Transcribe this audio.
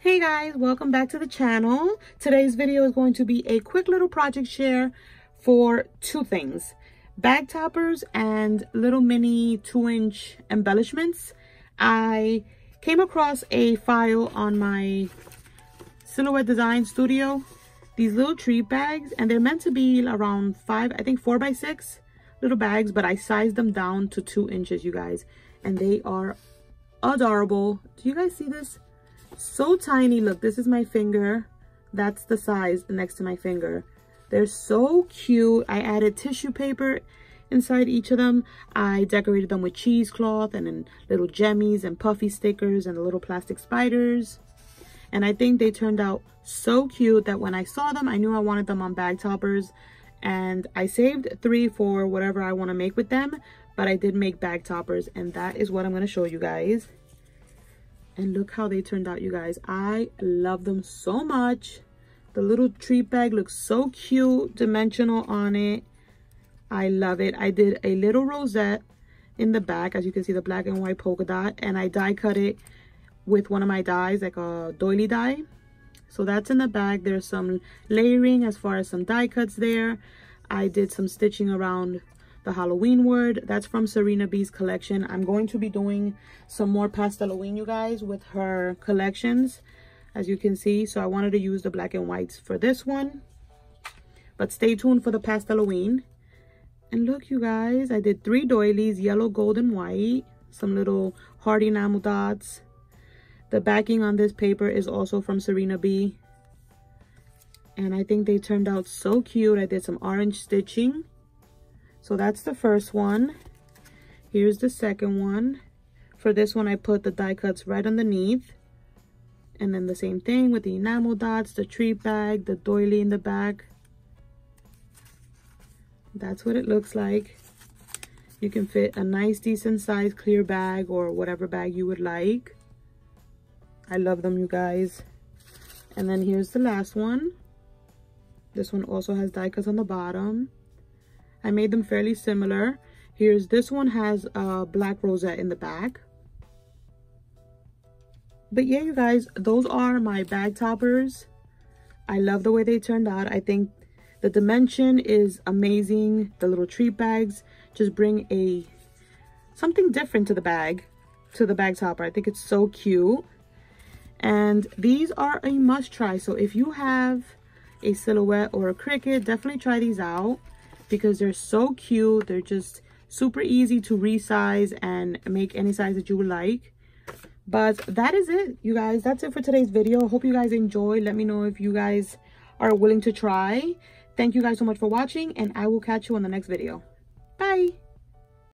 Hey guys, welcome back to the channel. Today's video is going to be a quick little project share for two things: bag toppers and little mini 2-inch embellishments. I came across a file on my Silhouette Design Studio, these little treat bags, and they're meant to be around 4x6 little bags, but I sized them down to 2 inches, you guys, and they are adorable. Do you guys see this? So tiny. Look, this is my finger. That's the size next to my finger. They're so cute. I added tissue paper inside each of them. I decorated them with cheesecloth and then little jemmies and puffy stickers and the little plastic spiders. And I think they turned out so cute that when I saw them, I knew I wanted them on bag toppers. And I saved 3 for whatever I want to make with them. But I did make bag toppers, and that is what I'm going to show you guys. And look how they turned out, you guys. I love them so much. The little treat bag looks so cute, dimensional on it. I love it. I did a little rosette in the back, as you can see, the black and white polka dot, and I die cut it with one of my dies, like a doily die. So that's in the bag. There's some layering as far as some die cuts there. I did some stitching around the Halloween word. That's from Serena B's collection. I'm going to be doing some more Pastel-Halloween, you guys, with her collections, as you can see. So I wanted to use the black and whites for this one, but stay tuned for the Pastel-Halloween. And look, you guys, I did 3 doilies, yellow, gold, and white, some little heart enamel dots. The backing on this paper is also from Serena B, and I think they turned out so cute. I did some orange stitching. So that's the first one. Here's the second one. For this one, I put the die cuts right underneath. And then the same thing with the enamel dots, the treat bag, the doily in the back. That's what it looks like. You can fit a nice, decent size clear bag or whatever bag you would like. I love them, you guys. And then here's the last one. This one also has die cuts on the bottom. I made them fairly similar. Here's this one has a black rosette in the back. But yeah, you guys, those are my bag toppers. I love the way they turned out. I think the dimension is amazing. The little treat bags just bring something different to the bag topper. I think it's so cute. And these are a must try. So if you have a Silhouette or a Cricut, definitely try these out, because they're so cute. They're just super easy to resize and make any size that you would like. But that is it, you guys. That's it for today's video. Hope you guys enjoy. Let me know if you guys are willing to try. Thank you guys so much for watching, and I will catch you on the next video. Bye.